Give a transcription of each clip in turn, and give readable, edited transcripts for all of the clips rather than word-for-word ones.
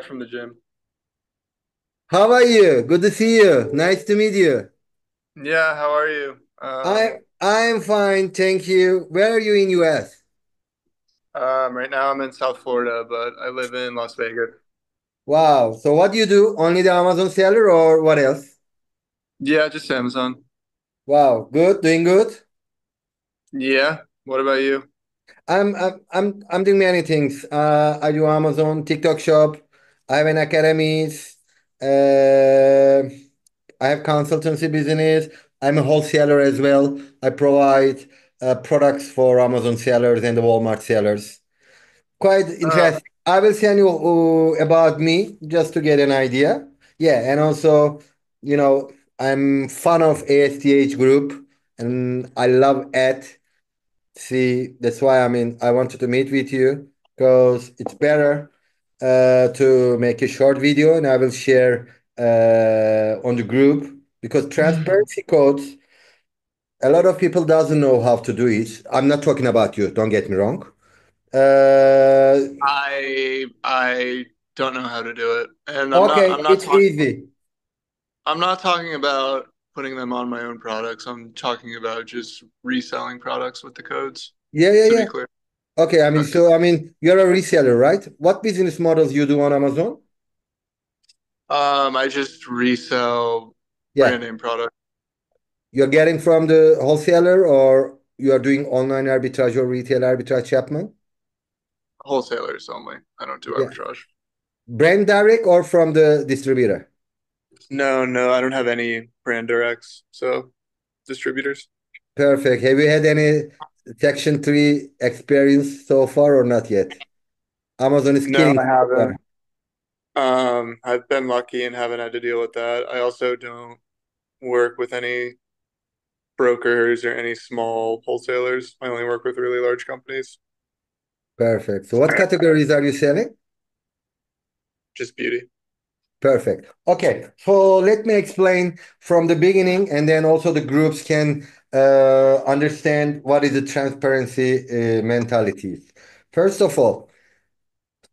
From the gym. How are you? Good to see you. Nice to meet you. Yeah, how are you? I'm fine, thank you. Where are you in US? Right now I'm in South Florida, but I live in Las Vegas. Wow. So what do you do? Only the Amazon seller or what else? Yeah, just Amazon. Wow, good, doing good. Yeah. What about you? I'm doing many things. I do Amazon, TikTok shop. I have an academies. Uh, I have consultancy business. I'm a wholesaler as well. I provide products for Amazon sellers and the Walmart sellers. Quite Oh, interesting. I will send you about me just to get an idea. Yeah, and also, you know, I'm fan of ASTH group and I love it. See, that's why I wanted to meet with you because it's better to make a short video and I will share on the group because transparency codes, a lot of people doesn't know how to do it. I'm not talking about you, don't get me wrong. Uh, I don't know how to do it. And Okay, it's easy. I'm not talking about putting them on my own products. I'm talking about just reselling products with the codes, Yeah, yeah, to yeah. be clear. Okay, Okay. you're a reseller, right? What business models you do on Amazon? I just resell Yeah, brand name products, you're getting from the wholesaler or you are doing online arbitrage or retail arbitrage, Chapman? wholesalers only. I don't do Yeah. arbitrage. Brand direct or from the distributor? No, no, I don't have any brand directs, so distributors. Perfect. Have you had any Section 3 experience so far or not yet? Amazon is No, killing I it so haven't. far. I've been lucky and haven't had to deal with that. I also don't work with any brokers or any small wholesalers. I only work with really large companies. Perfect. So what categories are you selling? Just beauty. Perfect. Okay, so let me explain from the beginning, and then also the groups can understand what is the transparency mentality. First of all,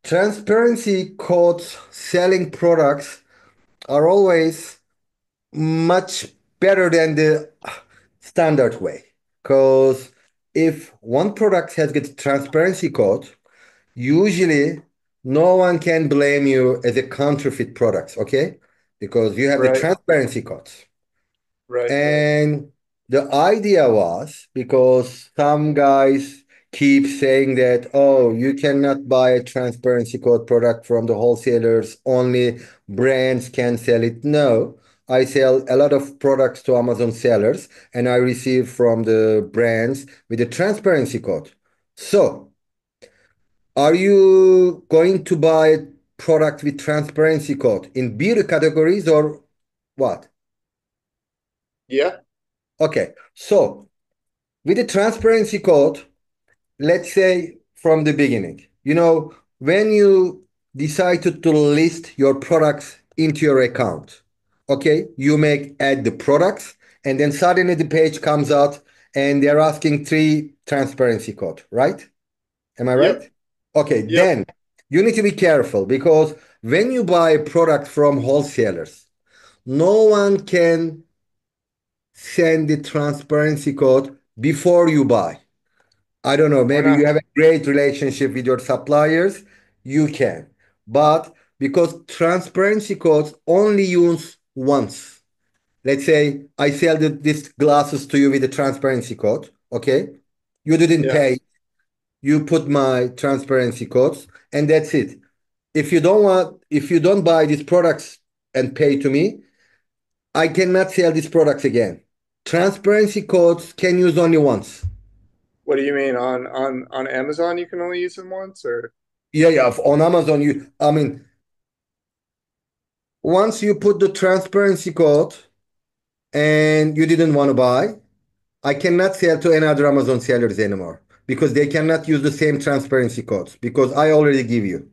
transparency codes selling products are always much better than the standard way. Because if one product has got transparency code, usually, no one can blame you as a counterfeit products, okay? Because you have the Right, transparency codes. right. And the idea was because some guys keep saying that, oh, you cannot buy a transparency code product from the wholesalers, only brands can sell it. No, I sell a lot of products to Amazon sellers and I receive from the brands with a transparency code. So, are you going to buy a product with transparency code in beauty categories or what? Yeah, Okay, so with the transparency code, let's say from the beginning, when you decided to list your products into your account, okay, you make add the products, and then suddenly the page comes out and they're asking three transparency code, right? Am I right? yep, Okay, yep. then you need to be careful because when you buy a product from wholesalers, no one can send the transparency code before you buy. I don't know, Why maybe not? you have a great relationship with your suppliers, you can. But because transparency codes only use once. Let's say I sell these glasses to you with a transparency code, okay? You didn't Yeah. pay, you put my transparency codes, and that's it. If you don't buy these products and pay to me, I cannot sell these products again. Transparency codes can use only once. What do you mean on Amazon? You can only use them once, or Yeah, yeah. On Amazon, once you put the transparency code and you didn't want to buy, I cannot sell to any other Amazon sellers anymore because they cannot use the same transparency codes because I already give you.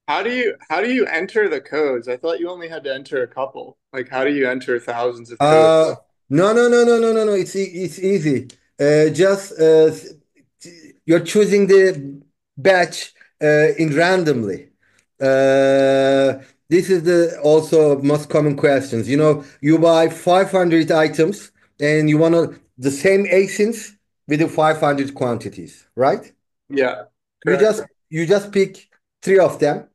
how do you enter the codes? I thought you only had to enter a couple. Like, how do you enter thousands of Uh, codes? no, no, no, no, no, no, no. It's easy. Just you're choosing the batch in randomly. This is the also most common questions. You buy 500 items and you want the same ASINs with the 500 quantities, right? Yeah, You correct. just pick three of them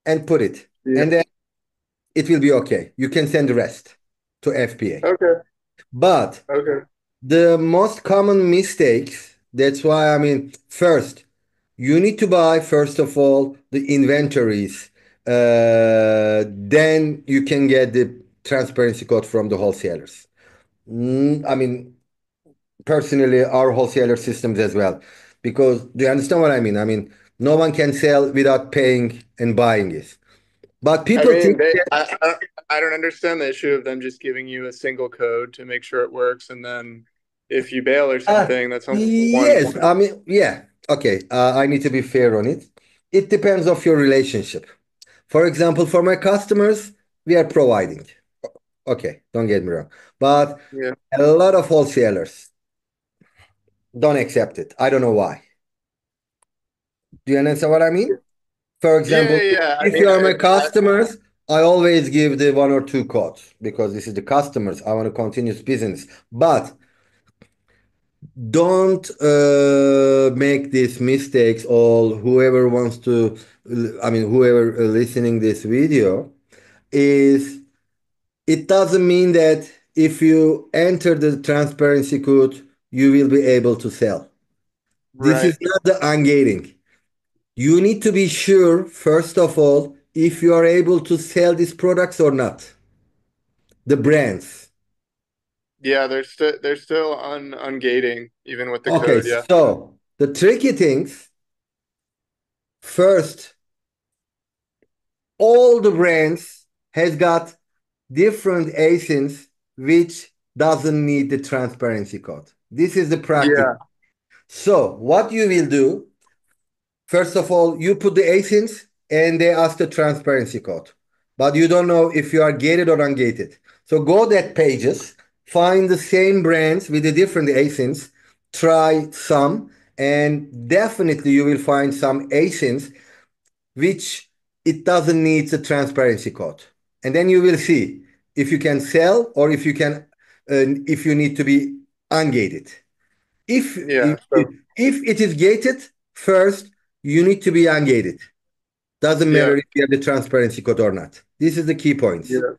and put it, Yeah. and then it will be okay. You can send the rest to FBA. Okay. But Okay. the most common mistakes, that's why, first, you need to buy, first of all, the inventories. Then you can get the transparency code from the wholesalers. Personally, our wholesaler systems as well. Because do you understand what I mean? No one can sell without paying and buying it. But I people think mean, they, that, I don't understand the issue of them just giving you a single code to make sure it works, and then if you bail or something, that's only one. yes, yeah, okay, I need to be fair on it. It depends of your relationship. For example, for my customers, we are providing. Okay, don't get me wrong. But Yeah. a lot of wholesalers don't accept it. I don't know why. Do you understand what I mean? For Yeah, example, yeah. I if mean, you are my customers, I always give the one or two codes because this is the customers. I want to continue business. But don't make these mistakes. All whoever wants to, whoever listening this video is. It doesn't mean that if you enter the transparency code, you will be able to sell. This right. is not the ungating. You need to be sure, first of all, if you are able to sell these products or not. The brands. Yeah, they're still ungating even with the Okay, code. Yeah. so the tricky things, first, all the brands has got different ASINs which doesn't need the transparency code. This is the practice. Yeah. So what you will do, first of all, you put the ASINs and they ask the transparency code. But you don't know if you are gated or ungated. So go that pages, find the same brands with the different ASINs, try some, and definitely you will find some ASINs which it doesn't need the transparency code. And then you will see if you can sell or if you need to be ungated. If, Yeah. if if it is gated, first you need to be ungated. Doesn't Yeah. matter if you have the transparency code or not. This is the key points. Yeah.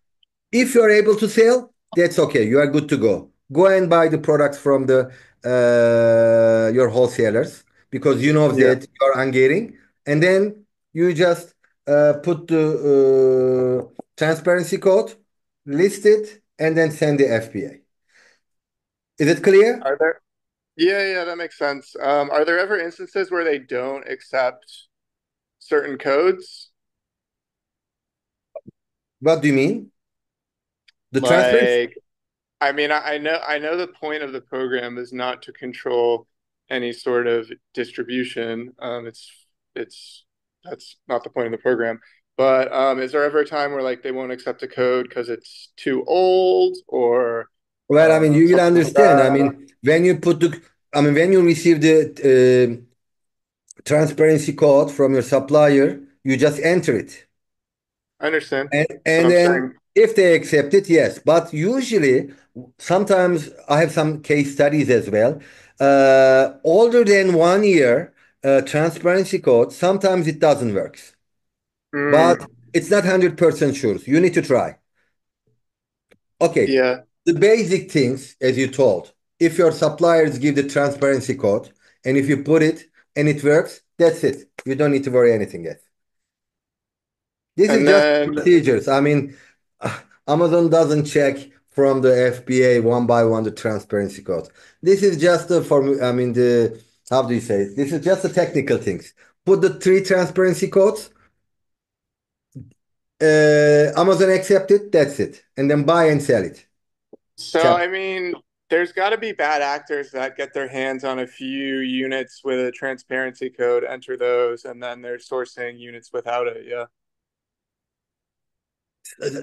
If you're able to sell, that's okay. You are good to go. Go and buy the products from the your wholesalers because you know Yeah. that you're ungating, and then you just put the transparency code, list it, and then send the FBA. Is it clear? Are there? Yeah, yeah, that makes sense. Are there ever instances where they don't accept certain codes? What do you mean? The transparency. Like, I mean, I know the point of the program is not to control any sort of distribution. It's that's not the point of the program. But is there ever a time where like they won't accept a code because it's too old or Well, you will something like understand. that? When you when you receive the transparency code from your supplier, you just enter it. I understand. That's what And I'm then saying. if they accept it, yes. But usually, sometimes I have some case studies as well. Older than 1 year transparency code, sometimes it doesn't work. Mm, But it's not 100% sure. You need to try. Okay. yeah. The basic things, as you told, if your suppliers give the transparency code and if you put it and it works, that's it. You don't need to worry anything else. This is And just then procedures. Amazon doesn't check from the FBA one by one the transparency code. This is just the form. The how do you say it? This is just the technical things. Put the three transparency codes. Amazon accept it. That's it, and then buy and sell it. So, Chap- I mean, there's got to be bad actors that get their hands on a few units with a transparency code, enter those, and then they're sourcing units without it. Yeah.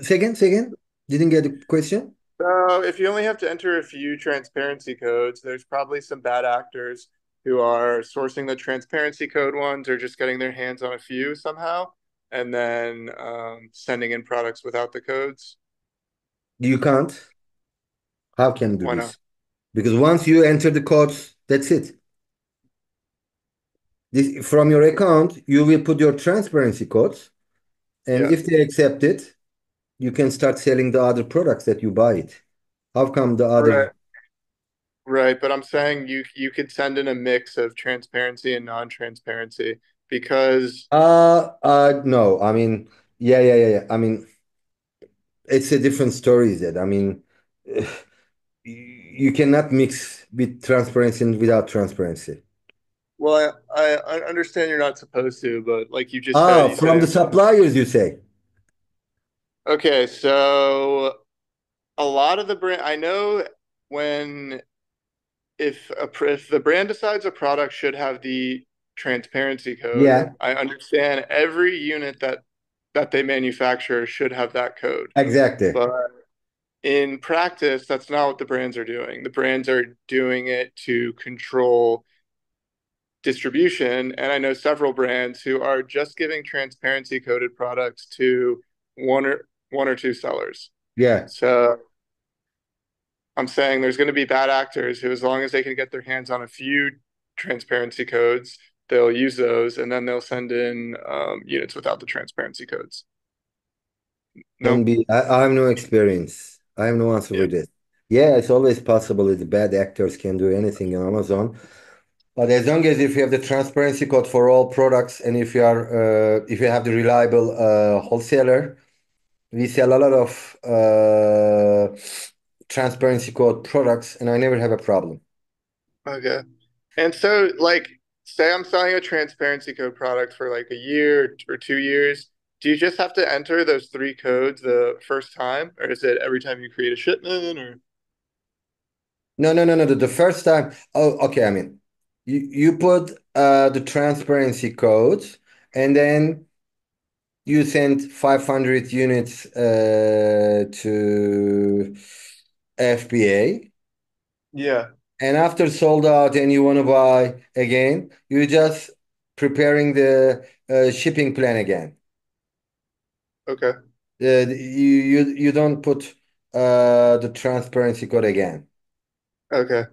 Say again. Say again. Didn't get the question. So, if you only have to enter a few transparency codes, there's probably some bad actors who are sourcing the transparency code ones or just getting their hands on a few somehow. and then sending in products without the codes? You can't. How can you do Why not? this? Because once you enter the codes, that's it. From your account, you will put your transparency codes, and Yeah. if they accept it, you can start selling the other products that you buy it. How come the other? Right. Right, but I'm saying you could send in a mix of transparency and non-transparency because No. I mean, yeah. I mean, it's a different story. That I mean, you cannot mix with transparency and without transparency. well, I understand you're not supposed to, but like you just said, Ah, you said from the it. suppliers, you say? Okay, so a lot of the brand I know when if the brand decides a product should have the transparency code, Yeah, I understand every unit that they manufacture should have that code. exactly. But in practice, that's not what the brands are doing. The brands are doing it to control distribution. And I know several brands who are just giving transparency coded products to one or two sellers. Yeah, So I'm saying there's going to be bad actors who, as long as they can get their hands on a few transparency codes, they'll use those and then they'll send in units without the transparency codes. can No? be. I have no experience. I have no answer Yeah. for this. Yeah, it's always possible that the bad actors can do anything on Amazon. But as long as if you have the transparency code for all products, and if you have the reliable wholesaler, we sell a lot of transparency code products, and I never have a problem. Okay. And so, like, say I'm selling a transparency code product for like a year or 2 years. Do you just have to enter those three codes the first time, or is it every time you create a shipment? Or No. The first time, oh, okay. I mean, you put the transparency codes, and then you send 500 units to FBA. yeah, And after sold out and you want to buy again, you just preparing the shipping plan again. okay, You don't put the transparency code again. okay.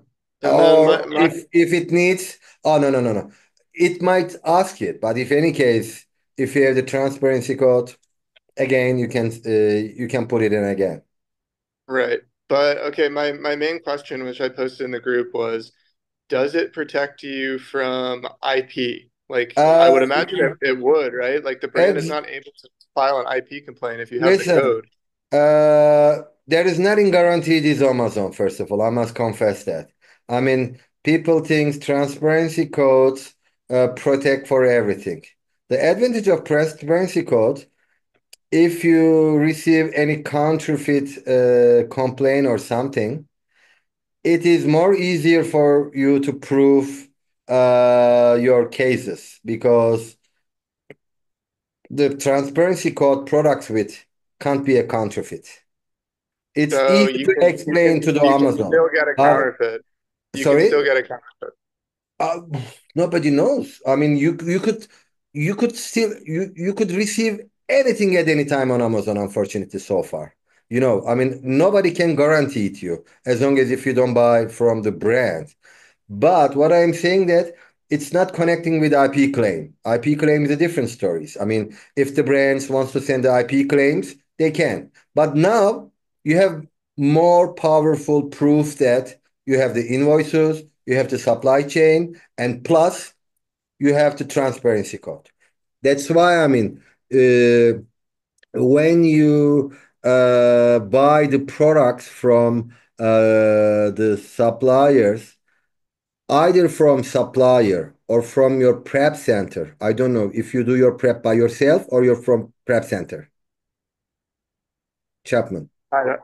And then Or if it needs, oh no. It might ask it, but if any case, if you have the transparency code, again you can put it in again. right, but okay, my main question, which I posted in the group, was, does it protect you from IP? Like, I Uh, would imagine it would, right? Like, the brand is ex not able to file an IP complaint if you have the Listen, code. there is nothing guaranteed is Amazon, first of all. I must confess that. I mean, people think transparency codes protect for everything. The advantage of transparency code, if you receive any counterfeit complaint or something, it is more easier for you to prove your cases because the transparency code products with can't be a counterfeit. It's So easy you to can you explain can to the you can Amazon. still get a Uh, counterfeit. You can still sorry? get a counterfeit. Uh, Nobody knows. I mean, you could still you could receive anything at any time on Amazon, unfortunately, so far. I mean, nobody can guarantee it you as long as if you don't buy from the brand. But what I'm saying that it's not connecting with IP claim. IP claim is a different stories. I mean, if the brands wants to send the IP claims, they can. But now you have more powerful proof that you have the invoices, you have the supply chain, and plus you have the transparency code. That's why I mean, when you buy the products from the suppliers either from supplier or from your prep center. I don't know if you do your prep by yourself or you're from prep center. Chapman. I don't,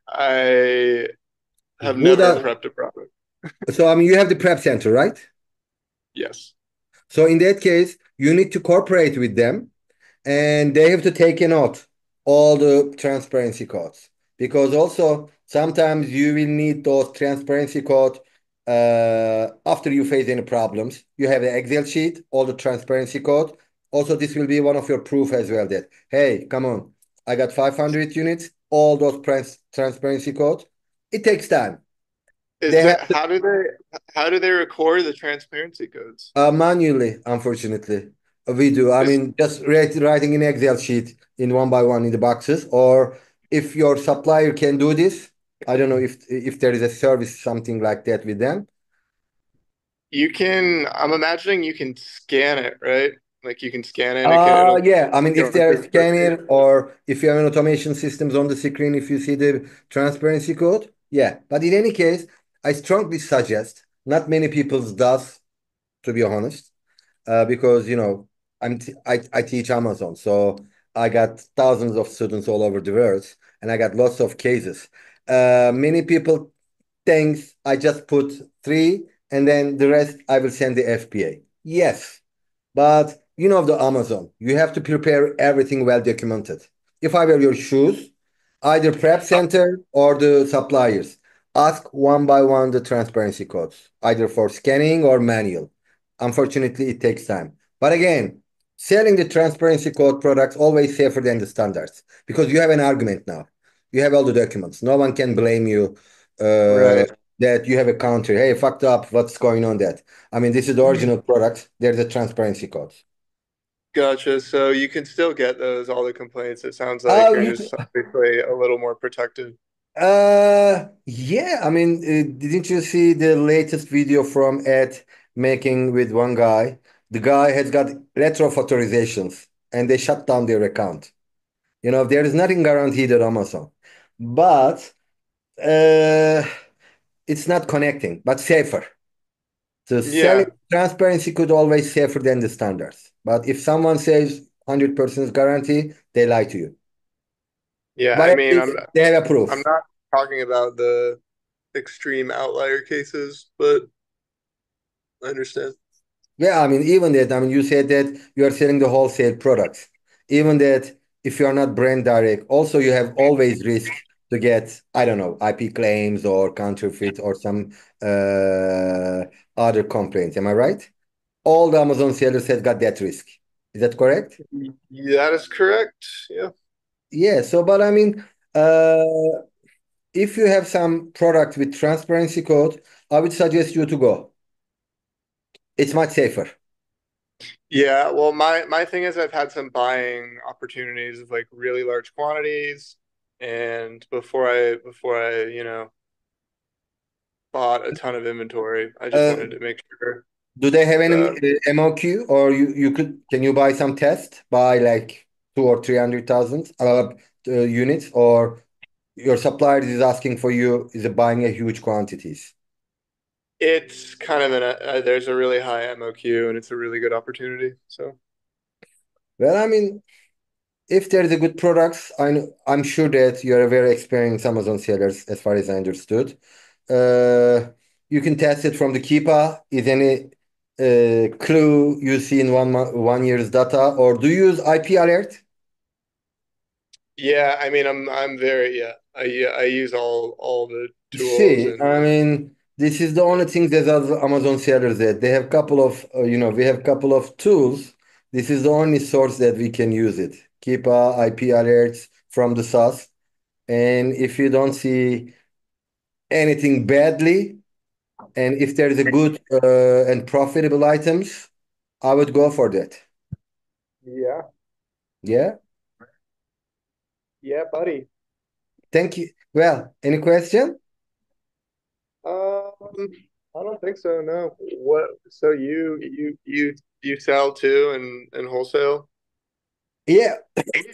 I have Who never does? prepped a product. So I mean, you have the prep center, right? Yes. So in that case, you need to cooperate with them, and they have to take a note all the transparency codes because also sometimes you will need those transparency code after you face any problems. You have the Excel sheet, all the transparency code, Also, this will be one of your proof as well that, hey, come on, I got 500 units, all those transparency code. It takes time. Is They have there how do they record the transparency codes? manually, unfortunately. We do. I Is mean, just writing in Excel sheet in one by one in the boxes, or if your supplier can do this, I don't know if there is a service something like that with them. you can I'm imagining you can scan it, right? Like you can scan it and it'll Yeah. I mean, go if there into are a spreadsheet. scanner or if you have an automation systems on the screen, if you see the transparency code, yeah. But in any case, I strongly suggest. Not many people does, to be honest, because I teach Amazon, so I got thousands of students all over the world, and I got lots of cases. Many people think I just put three, and then the rest I will send the FBA. Yes, but you know the Amazon, you have to prepare everything well documented. If I wear your shoes, either prep center or the suppliers, ask one by one the transparency codes, either for scanning or manual. Unfortunately, it takes time. But again, selling the transparency code products always safer than the standards because you have an argument now. You have all the documents. No one can blame you uh, Right. that you have a counter. Hey, fucked up. What's going on? That I mean, this is the original product. There's a transparency code. Gotcha. So you can still get those, all the complaints. It sounds like Oh, you're just obviously a little more protective. yeah. I mean, didn't you see the latest video from Ed making with one guy? The guy has got letter of authorizations and they shut down their account. There is nothing guaranteed at Amazon, but uh, it's not connecting, but safer. So selling Yeah. transparency could always safer than the standards. But if someone says 100% guarantee, they lie to you. Yeah. But I at mean, least they have a I'm proof. not talking about the extreme outlier cases, but I understand. Yeah, I mean, even that, I mean, you said that you are selling the wholesale products. Even that, if you are not brand direct, also you have always risk to get, I don't know, IP claims or counterfeit or some uh, other complaints. Am I right? All the Amazon sellers have got that risk. Is that correct? Yeah, that is correct. Yeah. Yeah. So, but I mean, if you have some product with transparency code, I would suggest you to go. It's much safer. Yeah, well, my thing is I've had some buying opportunities of like really large quantities, and before I bought a ton of inventory, I just Uh, wanted to make sure Do they have any that MOQ or can you buy some test buy like two or 300,000 units or your supplier is asking for you is buying a huge quantities? it's kind of there's a really high MOQ and it's a really good opportunity. So Well, I mean, if there is a good products, I'm sure that you're a very experienced Amazon sellers as far as I understood. Uh, you can test it from the Keepa. Is any clue you see in 1 year's data or do you use IP alert? yeah, I mean I'm very I use all the tools See, and I mean, this is the only thing that Amazon sellers that they have couple of, we have couple of tools. This is the only source that we can use it. Keep IP alerts from the source. And if you don't see anything badly, and if there is a good and profitable items, I would go for that. yeah, Yeah. yeah, buddy. Thank you. Well, any question? Um, I don't think so. No. What? So you sell too and wholesale? Yeah.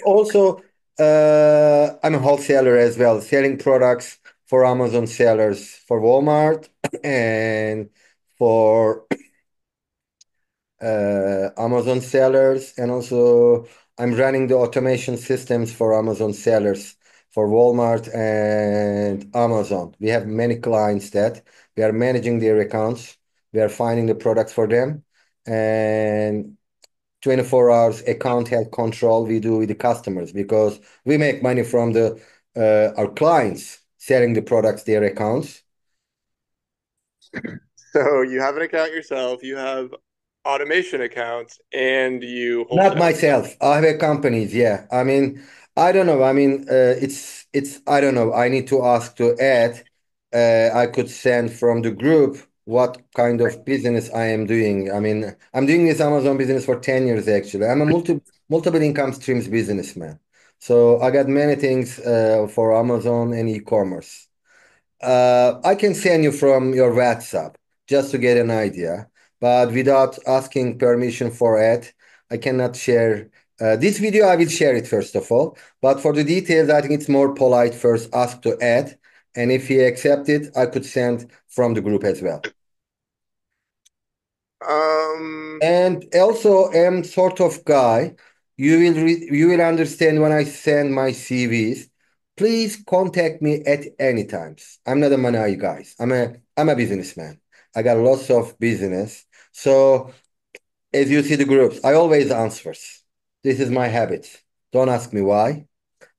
Also, I'm a wholesaler as well, selling products for Amazon sellers, for Walmart, and for Amazon sellers. And also, I'm running the automation systems for Amazon sellers, for Walmart and Amazon. We have many clients that we are managing their accounts. We are finding the products for them. And 24 hours account health control we do with the customers because we make money from the our clients selling the products their accounts. So you have an account yourself. You have automation accounts and you Not wholesale. myself. I have companies. Yeah. I mean, I don't know. I mean, it's. I don't know. I need to ask to add. I could send from the group what kind of business I am doing. I mean, I'm doing this Amazon business for 10 years actually. I'm a multiple income streams businessman. So I got many things for Amazon and e-commerce. I can send you from your WhatsApp just to get an idea, but without asking permission for it, I cannot share. This video, I will share it first of all, but for the details, I think it's more polite first ask to add, and if he accept it, I could send from the group as well. Um, And also, am sort of guy. You will understand when I send my CVs. Please contact me at any times. I'm not a money guys. I'm a businessman. I got lots of business. So as you see the groups, I always answers. This is my habit. Don't ask me why.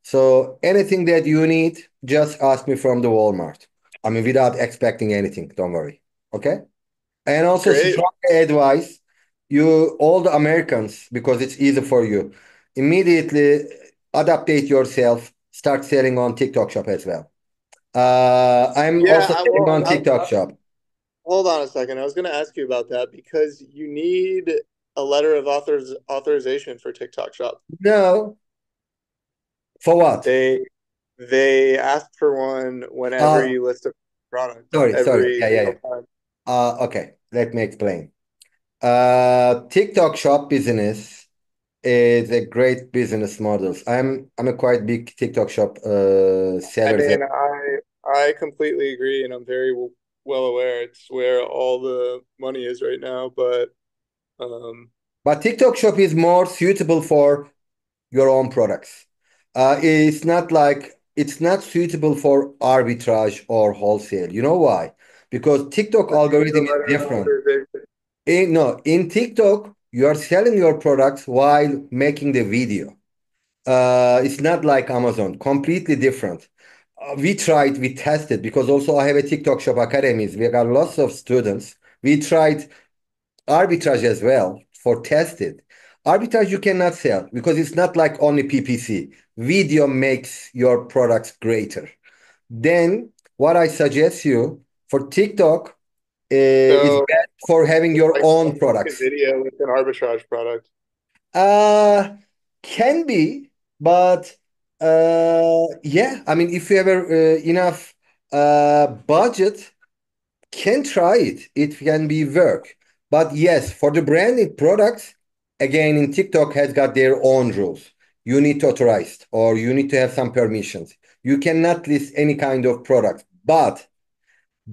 So anything that you need, just ask me from the Walmart. I mean, without expecting anything. Don't worry. Okay. And also great. strong advice, you all the Americans, because it's easy for you, immediately adaptate yourself, start selling on TikTok shop as well. I'm Yeah, also selling on TikTok shop. hold on a second. I was going to ask you about that because you need a letter of authorization for TikTok Shop. No, for what? They they ask for one whenever Uh, you list a product sorry. every Yeah, yeah, single yeah. time. Okay, let me explain. TikTok shop business is a great business model. I'm a quite big TikTok shop I seller. mean, I completely agree, and I'm very well aware it's where all the money is right now. But um, But TikTok shop is more suitable for your own products. It's not suitable for arbitrage or wholesale. You know why? Because TikTok but you need a algorithm is letter of different. authorization. No, in TikTok, you are selling your products while making the video. It's not like Amazon, completely different. We tested because also I have a TikTok shop academies. We got lots of students. We tried arbitrage as well for tested. Arbitrage you cannot sell because it's not like only PPC. Video makes your products greater. Then what I suggest you for TikTok is So best for having it's your like own a products. video with an arbitrage product. Uh can be, but yeah, I mean if you have enough budget, can try it. It can be work. But yes, for the branded products, again, in TikTok has got their own rules. You need to authorize or you need to have some permissions. You cannot list any kind of product. But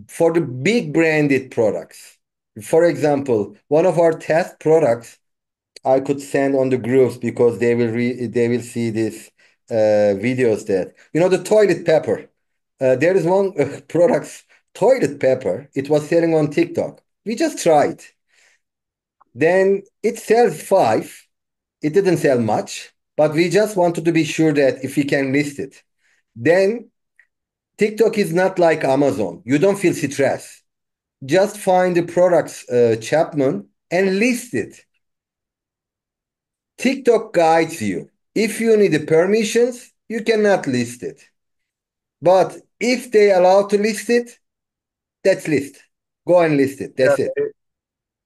for the big branded products, for example, one of our test products I could send on the groups because they will see this videos that the toilet paper. There is one product toilet paper. It was selling on TikTok. We just tried. Then it sells five. It didn't sell much, but we just wanted to be sure that if we can list it. Then TikTok is not like Amazon. You don't feel stress. Just find the products, Chapman, and list it. TikTok guides you. If you need the permissions, you cannot list it. But if they allow to list it, that's list. Go and list it. Yeah, That's it.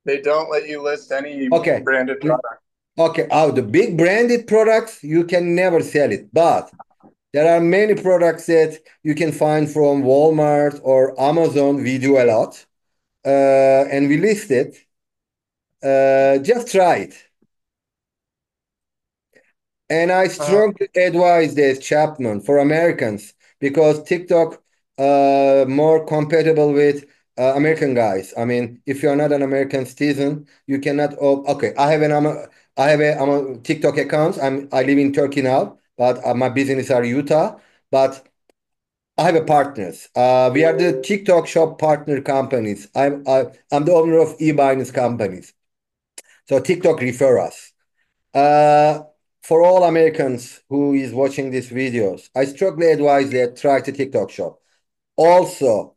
they don't let you list any Okay. branded product. Okay. Oh, the big branded products, you can never sell it. But there are many products that you can find from Walmart or Amazon. We do a lot. And we list it. Just try it. And I Uh, strongly advise this Chapman for Americans because TikTok more compatible with American guys. I mean, if you're not an American citizen, you cannot. Oh, okay, I have a TikTok account. I live in Turkey now, but my business are Utah. But I have a partners. We are the TikTok shop partner companies. I'm the owner of e-business companies. So TikTok refer us. Uh, for all Americans who is watching these videos, I strongly advise that try the TikTok shop. Also,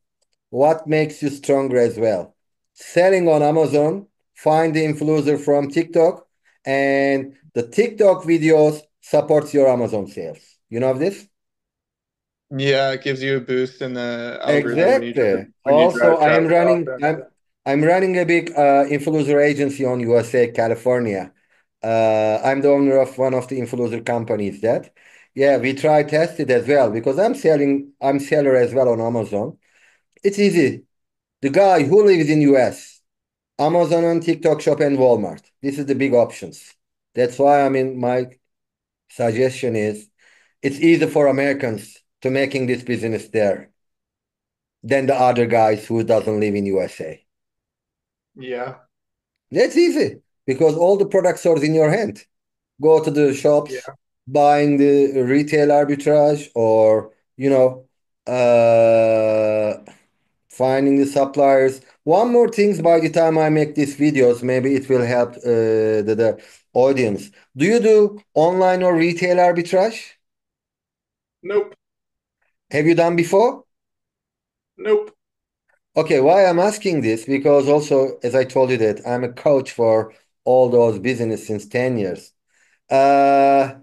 what makes you stronger as well? Selling on Amazon find the influencer from TikTok, and the TikTok videos supports your Amazon sales. You know this? Yeah, it gives you a boost in the algorithm Exactly. when you Also, drive I am traffic off running. them. I'm running a big influencer agency on USA, California. I'm the owner of one of the influencer companies. That, yeah, we try test it as well because I'm selling. I'm seller as well on Amazon. It's easy. The guy who lives in US, Amazon and TikTok Shop and Walmart. This is the big options. That's why I mean my suggestion is it's easy for Americans to making this business there than the other guys who doesn't live in USA. Yeah, That's easy because all the products are in your hand. Go to the shops, yeah. buying the retail arbitrage, or uh, finding the suppliers. One more thing, by the time I make these videos, maybe it will help the audience. Do you do online or retail arbitrage? Nope, Have you done before? nope. Okay, why I'm asking this because also, as I told you that I'm a coach for all those business since 10 years. Uh,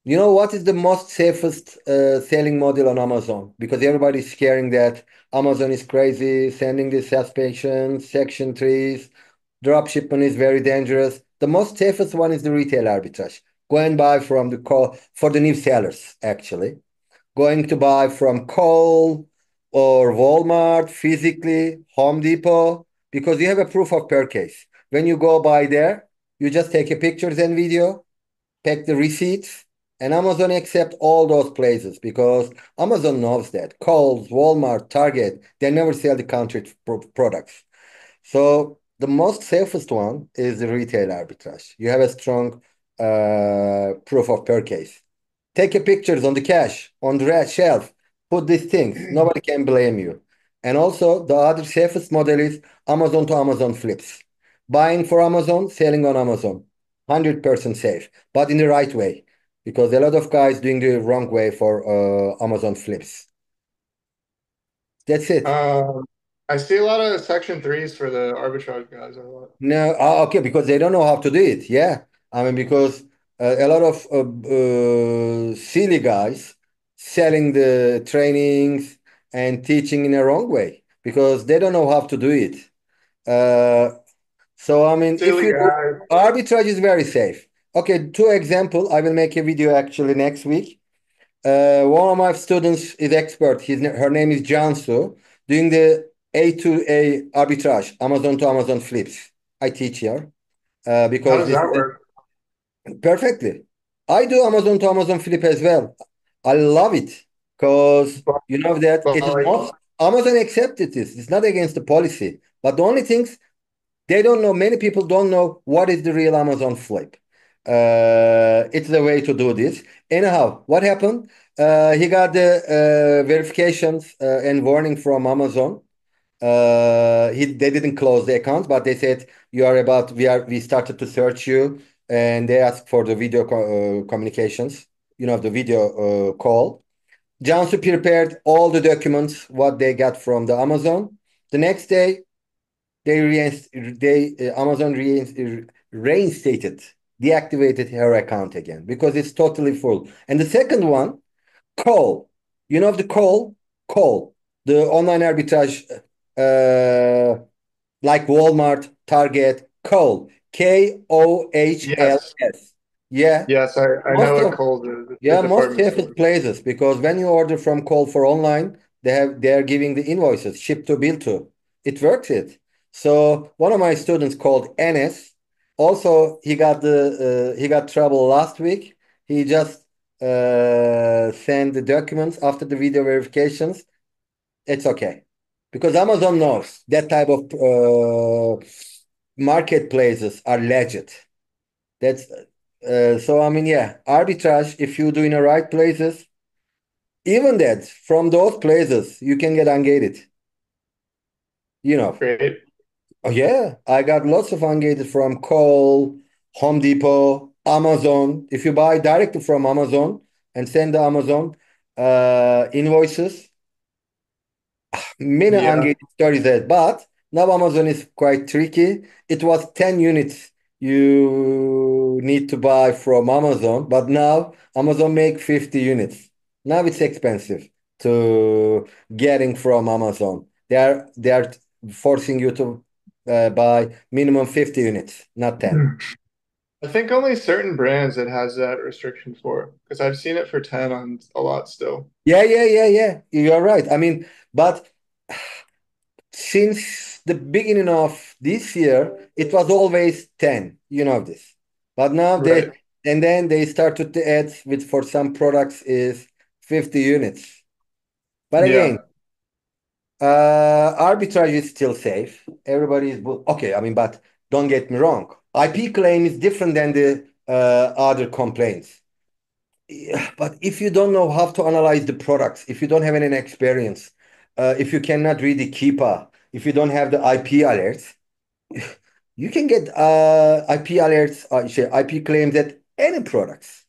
you know what is the most safest selling model on Amazon? Because everybody's scaring that Amazon is crazy, sending the suspensions, section threes, drop shipment is very dangerous. The most safest one is the retail arbitrage. Go and buy from the call for the new sellers, actually going to buy from Cole or Walmart physically, Home Depot, because you have a proof of purchase. When you go by there, you just take a pictures and video, take the receipts, and Amazon accept all those places because Amazon knows that. Kohl's, Walmart, Target, they never sell the counterfeit products. So the most safest one is the retail arbitrage. You have a strong proof of purchase. Take your pictures on the cash, on the red shelf. Put these things. Nobody can blame you. And also, the other safest model is Amazon to Amazon flips. Buying for Amazon, selling on Amazon. 100% safe, but in the right way. Because a lot of guys doing the wrong way for Amazon flips. That's it. Um, I see a lot of Section 3s for the arbitrage guys. A lot. No, okay, because they don't know how to do it. Yeah. I mean, because a lot of silly guys selling the trainings and teaching in a wrong way because they don't know how to do it. Uh, so, I mean, if Silly you do, guys. arbitrage is very safe. Okay, two example. I will make a video actually next week. One of my students is expert. Her name is Jansu, doing the A to A arbitrage, Amazon to Amazon flips. I teach here How because does this that is work? perfectly. I do Amazon to Amazon flip as well. I love it because But, you know that but it is like, most Amazon accepted this. It's not against the policy, but the only things they don't know, many people don't know what is the real Amazon flip. It's the way to do this. Anyhow, what happened? He got the verifications and warning from Amazon. They didn't close the accounts, but they said you are about. We started to search you, and they asked for the video communications. You know the video call. Jansu prepared all the documents what they got from the Amazon. The next day, Amazon reinstated, deactivated her account again because it's totally full. And the second one, call. You know the call, the online arbitrage, uh, like Walmart, Target, call, yes, KOHLS. Yeah, yes, I know most what of Kohl's is. The yeah, most department safest store. places because when you order from Call for online, they are giving the invoices ship to bill to. It works it. So one of my students called Enes, also he got trouble last week. He just sent the documents after the video verifications. It's okay because Amazon knows that type of marketplaces are legit. That's so I mean yeah, arbitrage if you do in the right places, even that from those places you can get ungated. You know. Great. Oh yeah, I got lots of ungated from Cole, Home Depot, Amazon. If you buy directly from Amazon and send the Amazon invoices, many Yeah. ungated stories there. But Now Amazon is quite tricky. It was 10 units you need to buy from Amazon, but now Amazon make 50 units. Now it's expensive to getting from Amazon. They are forcing you to buy minimum 50 units, not 10. I think only certain brands it has that restriction for, because I've seen it for 10 on a lot still. Yeah, yeah, yeah, yeah. You're right. I mean, but since the beginning of this year, it was always 10. You know this. But now Right. and then they started to add with for some products is 50 units. But again, Yeah. arbitrage is still safe. Everybody is okay. I mean, but don't get me wrong. IP claim is different than the other complaints. Yeah, but if you don't know how to analyze the products, if you don't have any experience, if you cannot read the Keepa, if you don't have the IP alerts, you can get IP alerts, IP claims at any products.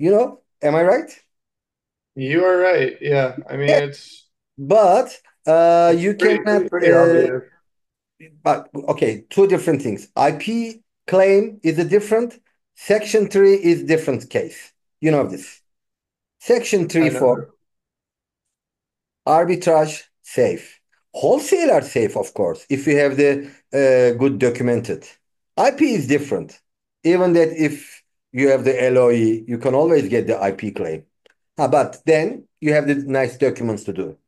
Am I right? You are right. Yeah. I mean, Yeah. But it's you pretty cannot. pretty obvious. But okay, two different things. IP claim is a different. Section 3 is different case. You know this. Section 3 I for know. arbitrage safe. Wholesale are safe, of course, if you have the good documented. IP is different. Even that if you have the LOE, you can always get the IP claim. But then you have the nice documents to do.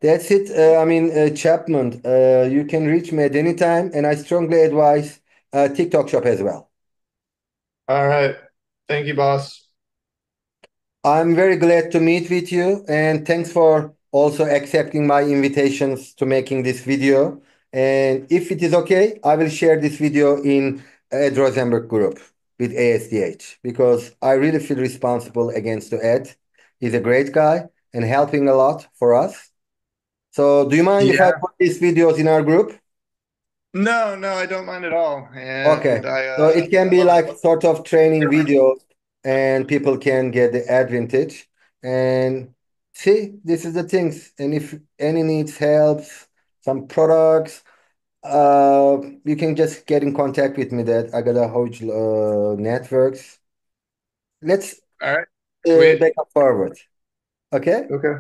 That's it. Chapman, you can reach me at any time, and I strongly advise TikTok shop as well. All right. Thank you, boss. I'm very glad to meet with you, and thanks for also accepting my invitations to making this video. And if it is okay, I will share this video in Ed Rosenberg group with ASDH because I really feel responsible against to Ed. He's a great guy and helping a lot for us. So, do you mind if I Yeah. put these videos in our group? No, no, I don't mind at all. Okay. And So it can I be love it. like sort of training videos and people can get the advantage and see this is the things. And if any needs helps, some products, you can just get in contact with me that I got a huge networks. Let's All right. Sweet. back up forward. Okay? Okay.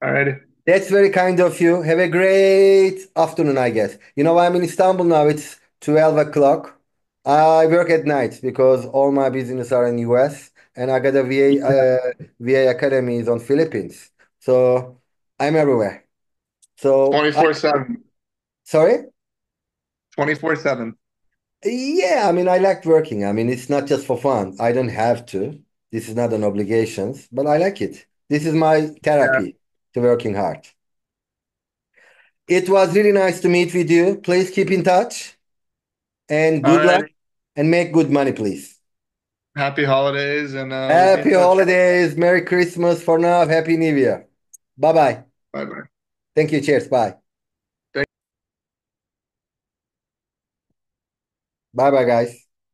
All righty. That's very kind of you. Have a great afternoon, I guess. I'm in Istanbul now. It's 12 o'clock. I work at night because all my business are in US and I got a VA Academy is on Philippines. So I'm everywhere. So I 24/7. sorry? 24/7. Yeah, I mean I like working. I mean it's not just for fun. I don't have to. This is not an obligation, but I like it. This is my Yeah. therapy to working hard. It was really nice to meet with you. Please keep in touch and All good luck righty. and make good money, please. Happy holidays, and we'll be in Happy touch. holidays. Merry Christmas for now. Happy New Year. Bye bye. Bye bye. Thank you. Cheers. Bye. Bye bye, guys.